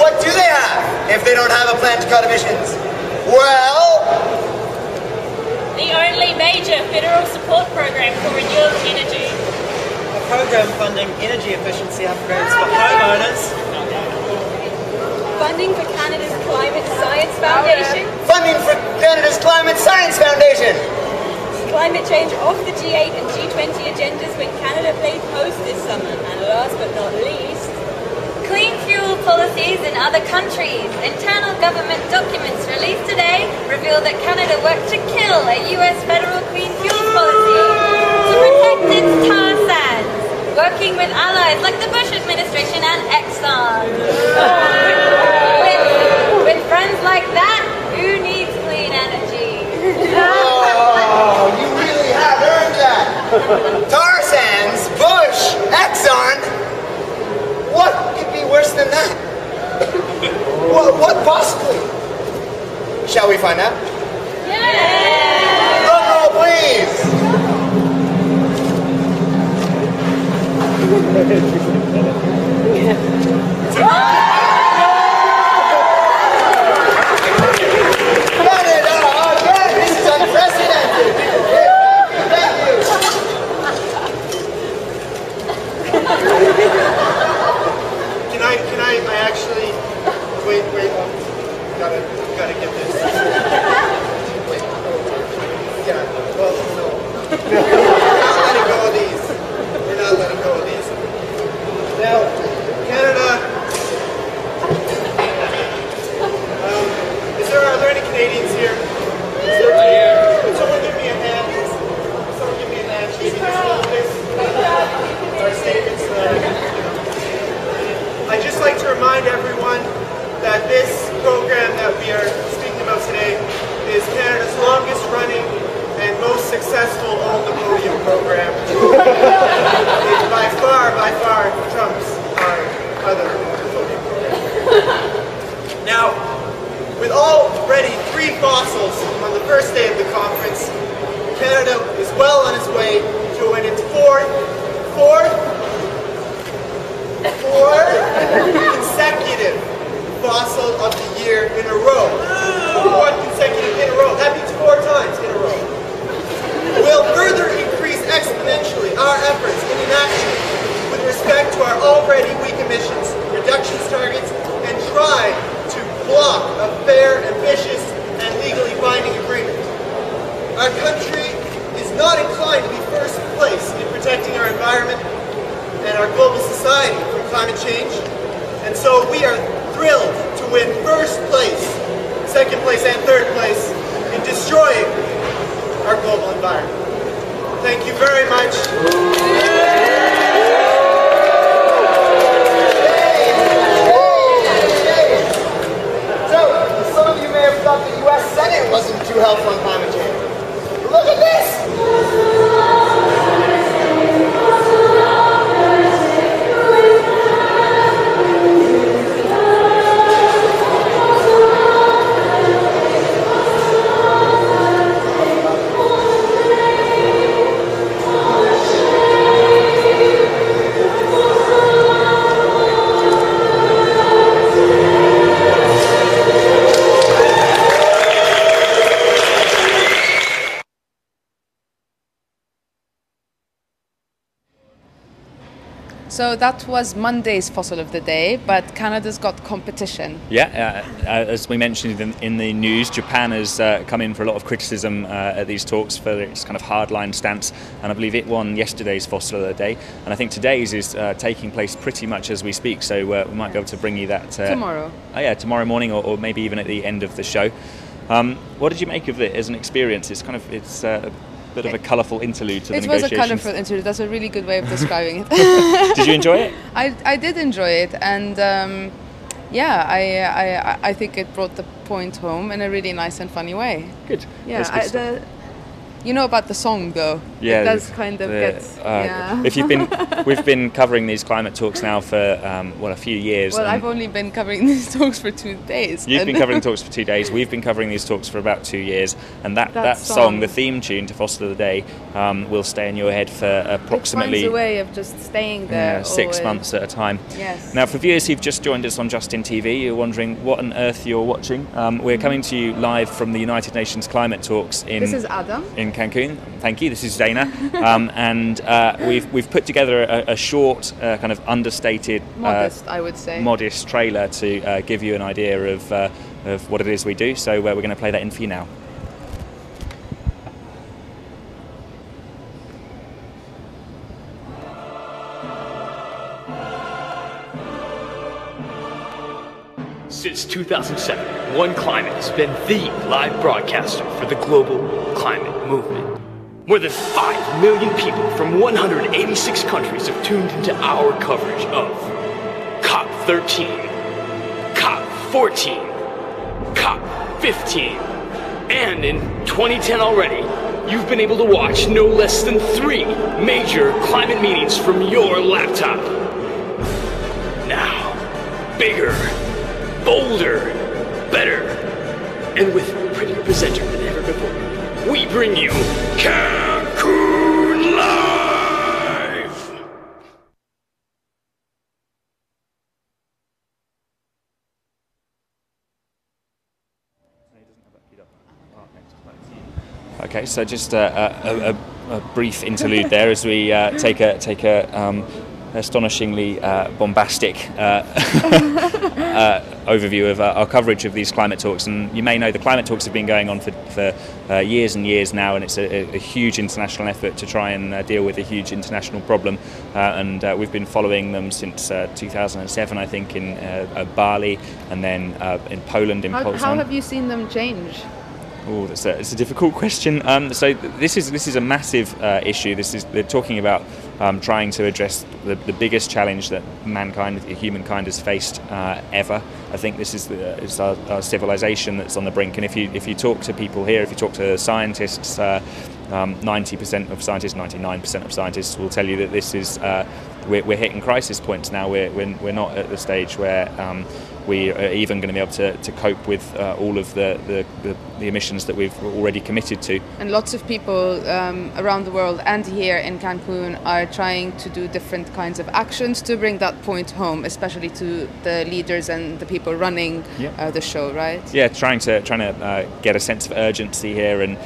what do they have if they don't have a plan to cut emissions? Well, the only major federal support program for renewable energy. A program funding energy efficiency upgrades for homeowners. Funding for Canada's Climate Science Foundation. Funding for Canada's Climate Science Foundation. Climate change off the G8 and G20 agendas when Canada plays host this summer. And last but not least, clean fuel policies in other countries. Internal government documents released today reveal that Canada worked to kill a US federal clean fuels policy to protect its tar sands, working with allies like the Bush administration and Exxon. With friends like that, who needs clean energy? Oh, you really have earned that. Tar sands, Bush, Exxon. What could be worse than that? What possibly? Shall we find out? Yeah! Drum roll, please. Canada, again, this is unprecedented. Can I actually wait, gotta get this. Wait. Yeah, well, no. We're not letting go of these. We're not letting go of these. Now, Canada, are there any Canadians here? Would someone give me a hand? Someone give me a hand. Should we just hold this? Our statements, I'd just like to remind everyone that this program that we are speaking about today is Canada's longest running and most successful on the podium program. It by far trumps our other podium program. Now, with already 3 fossils on the first day of the conference, Canada is well on its way to win its fourth consecutive fossil of the year in a row. 4th consecutive in a row. That means 4 times in a row. Will further increase exponentially our efforts in inaction with respect to our already weak emissions reductions targets and try to block a fair, ambitious, and legally binding agreement. Our country is not inclined to be first place in protecting our environment and our global society from climate change, and so we are thrilled to win first place, second place, and third place in destroying our global environment. Thank you very much. So, some of you may have thought the US Senate wasn't too helpful on climate change. Look at this! So that was Monday's fossil of the day, but Canada's got competition. Yeah, as we mentioned in the news, Japan has come in for a lot of criticism at these talks for its kind of hardline stance, and I believe it won yesterday's fossil of the day, and I think today's is taking place pretty much as we speak, so we might be able to bring you that tomorrow. Oh yeah, tomorrow morning, or maybe even at the end of the show. What did you make of it as an experience? It's a bit of a colourful interlude to the negotiations. It was a colourful interlude. That's a really good way of describing it. Did you enjoy it? I did enjoy it, and I think it brought the point home in a really nice and funny way. Good. Yeah, You know about the song, though. Yeah, it does kind of get. If you've been, we've been covering these climate talks now for a few years. Well, I've only been covering these talks for 2 days. You've been covering talks for 2 days. We've been covering these talks for about 2 years, and that song, the theme tune to Fossil of the Day, will stay in your head for approximately. It finds a way of just staying there. 6 months at a time. Yes. Now, for viewers who've just joined us on Justin TV, you're wondering what on earth you're watching. We're coming to you live from the United Nations Climate Talks in. This is Adam. In Cancun. Thank you. This is Dana, and we've put together a short, kind of understated, modest, I would say, modest trailer to give you an idea of what it is we do. So we're going to play that in for you now. Since 2007, OneClimate has been the live broadcaster for the global climate movement. More than 5 million people from 186 countries have tuned into our coverage of COP13, COP14, COP15, and in 2010 already, you've been able to watch no less than 3 major climate meetings from your laptop. Now, bigger, bolder, better, and with a prettier presenter than ever before, we bring you Cancun Live! Okay, so just a brief interlude there as we take a astonishingly bombastic overview of our coverage of these climate talks. And you may know the climate talks have been going on for years and years now, and it's a huge international effort to try and deal with a huge international problem. And we've been following them since 2007, I think, in Bali, and then in Poland, in Poznan. How have you seen them change? Oh, it's a difficult question. So this is a massive issue. They're talking about trying to address the biggest challenge that humankind has faced ever. I think this is it's our civilization that's on the brink. And if you talk to people here, if you talk to scientists, 90% of scientists, 99% of scientists will tell you that this is we're hitting crisis points now. We're not at the stage where we are even going to be able to cope with all of the emissions that we've already committed to. And lots of people around the world and here in Cancun are trying to do different kinds of actions to bring that point home, especially to the leaders and the people running the show, right? Yeah, trying to get a sense of urgency here, and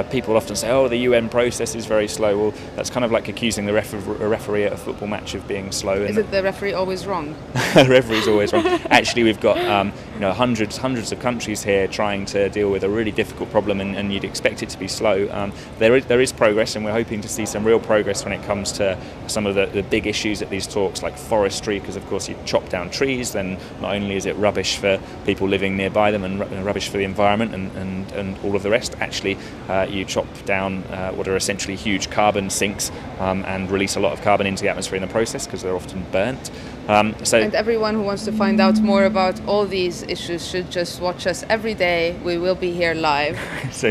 people often say, "Oh, the UN process is very slow." Well, that's kind of like accusing the referee at a football match of being slow. Is it the referee always wrong? The referee's always wrong. Actually, we've got hundreds of countries here trying to deal with a really difficult problem, and you'd expect it to be slow. There is progress, and we're hoping to see some real progress when it comes to some of the big issues at these talks, like forestry, because of course you chop down trees, then not only is it rubbish for people living nearby them and rubbish for the environment and all of the rest, actually you chop down what are essentially huge carbon sinks and release a lot of carbon into the atmosphere in the process because they're often burnt. And everyone who wants to find out more about all these issues should just watch us every day. We will be here live. So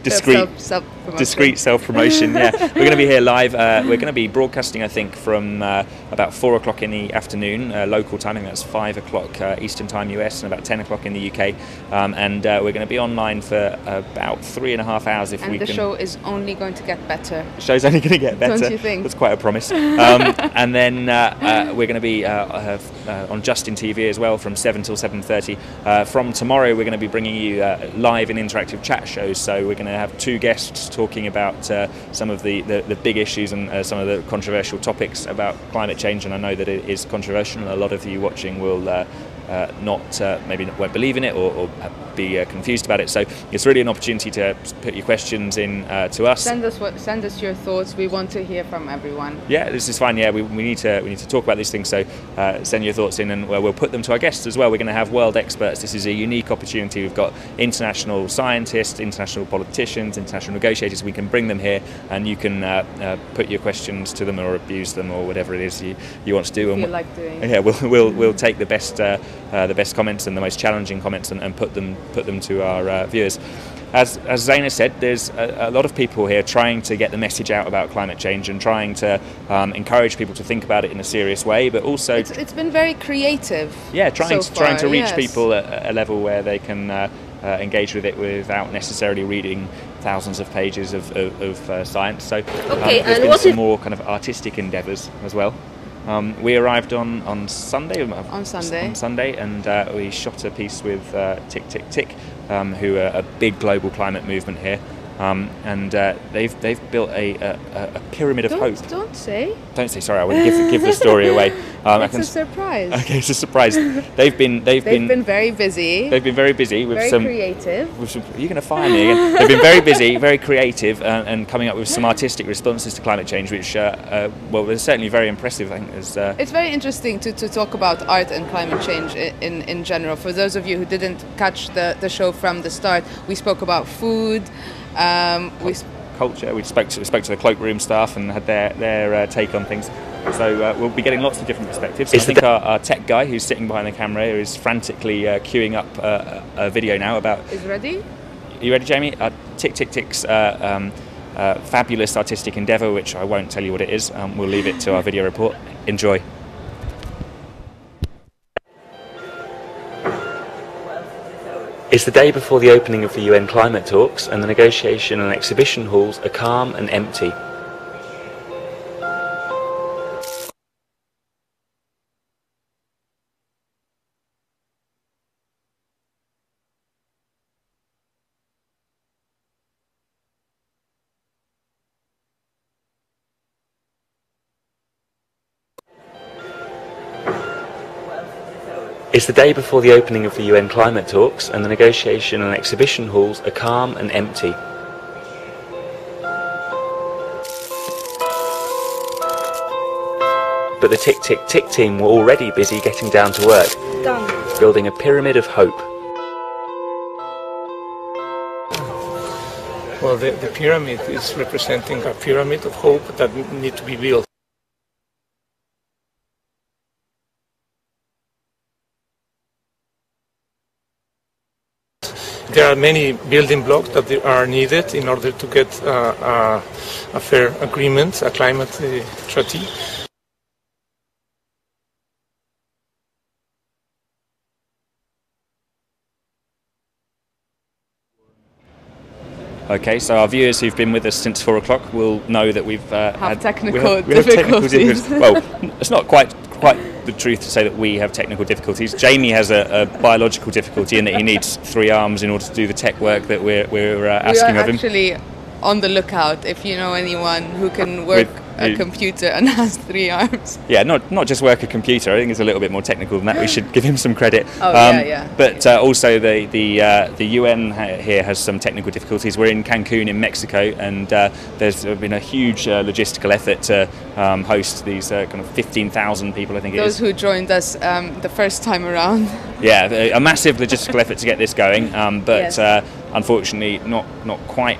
discreet self-promotion. Yeah, we're going to be here live. We're going to be broadcasting, I think, from about 4 o'clock in the afternoon local time. I think that's 5 o'clock Eastern time US and about 10 o'clock in the UK. And we're going to be online for about 3.5 hours if we can. And the show is only going to get better. The show's only going to get better. Don't you think? That's quite a promise. And then we're going to be on Justin TV as well from 7 till 7:30. From tomorrow, we're going to be bringing you live and interactive chat shows. So we're going to have 2 guests talking about some of the big issues and some of the controversial topics about climate change. And I know that it is controversial, and a lot of you watching will maybe won't believe in it or be confused about it. So it's really an opportunity to put your questions in to us. Send us your thoughts. We want to hear from everyone. Yeah, this is fine. Yeah, we need to talk about these things. So send your thoughts in, and we'll put them to our guests as well. We're going to have world experts. This is a unique opportunity. We've got international scientists, international politicians, international negotiators. We can bring them here, and you can put your questions to them or abuse them or whatever it is you want to do. Feel like doing. Yeah, we'll take the best the best comments and the most challenging comments and put them to our viewers. As Zaina said, there's a lot of people here trying to get the message out about climate change and trying to encourage people to think about it in a serious way, but also it's been very creative. Yeah, trying to reach yes. people at a level where they can engage with it without necessarily reading thousands of pages of science. So there's been some more kind of artistic endeavours as well. We arrived on Sunday. On Sunday, and we shot a piece with Tick Tick Tick, who are a big global climate movement here, and they've built a pyramid of hope. Don't say. Sorry, I wouldn't give the story away. It's a surprise. Okay, it's a surprise. They've been very busy. They've been very busy with very creative. You're going to fire me again. They've been very busy, very creative, and coming up with some artistic responses to climate change, which was certainly very impressive. I think it's very interesting to talk about art and climate change in general. For those of you who didn't catch the show from the start, we spoke about food. Culture. We spoke to the cloakroom staff and had their take on things. So we'll be getting lots of different perspectives. I think our tech guy, who's sitting behind the camera, is frantically queuing up a video now about. Is ready? Are you ready, Jamie? Tick Tick Tick's fabulous artistic endeavour, which I won't tell you what it is. We'll leave it to our video report. Enjoy. It's the day before the opening of the UN climate talks, and the negotiation and exhibition halls are calm and empty. It's the day before the opening of the UN climate talks, and the negotiation and exhibition halls are calm and empty. But the Tick Tick Tick team were already busy getting down to work, building a pyramid of hope. Well, the pyramid is representing a pyramid of hope that need to be built. There are many building blocks that are needed in order to get a fair agreement, a climate treaty. Okay, so our viewers who've been with us since 4 o'clock will know that we've had technical difficulties. Well, it's not quite the truth to say that we have technical difficulties. Jamie has a biological difficulty in that he needs 3 arms in order to do the tech work that we're asking of him. We are actually on the lookout if you know anyone who can work a computer and has 3 arms. Yeah, not just work a computer. I think it's a little bit more technical than that. We should give him some credit. Yeah. But also the UN here has some technical difficulties. We're in Cancun in Mexico, and there's been a huge logistical effort to host these kind of 15,000 people, I think it is. Those who joined us the first time around. Yeah, a massive logistical effort to get this going, but yes. Unfortunately not quite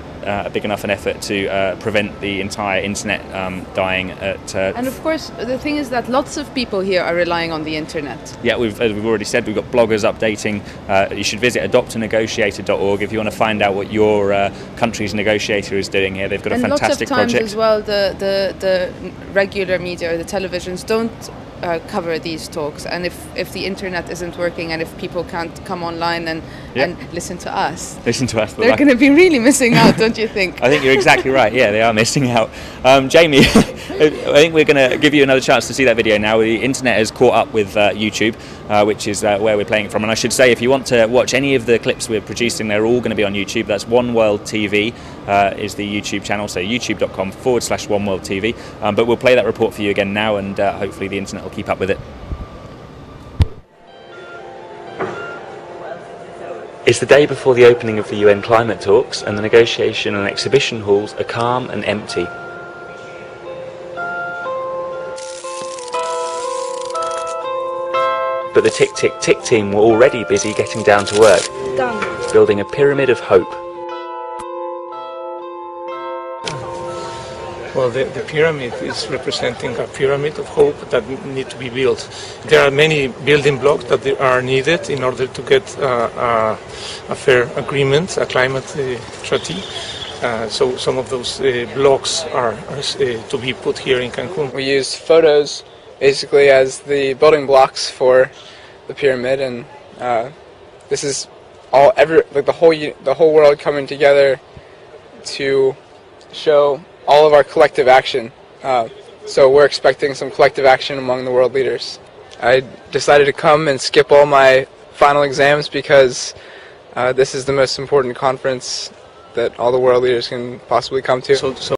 big enough an effort to prevent the entire internet dying at... And of course, the thing is that lots of people here are relying on the internet. Yeah, as we've already said, we've got bloggers updating. You should visit adoptanegotiator.org if you want to find out what your country's negotiator is doing here. They've got a fantastic project. And lots of times as well, the regular media or the televisions don't cover these talks, and if the internet isn't working and if people can't come online and listen to us, they're going to be really missing out, don't you think? I think you're exactly right. Yeah, they are missing out. Jamie, I think we're going to give you another chance to see that video now. The internet has caught up with YouTube, which is where we're playing it from. And I should say, if you want to watch any of the clips we're producing, they're all going to be on YouTube. That's One World TV is the YouTube channel, so youtube.com/OneWorldTV. But we'll play that report for you again now, and hopefully the internet will keep up with it. It's the day before the opening of the UN climate talks, and the negotiation and exhibition halls are calm and empty. But the Tick Tick Tick team were already busy getting down to work, building a pyramid of hope. Well, the pyramid is representing a pyramid of hope that need to be built. There are many building blocks that are needed in order to get a fair agreement, a climate treaty. So some of those blocks are to be put here in Cancun. We use photos basically as the building blocks for the pyramid, and this is the whole world coming together to show all of our collective action. So we're expecting some collective action among the world leaders. I decided to come and skip all my final exams because this is the most important conference that all the world leaders can possibly come to.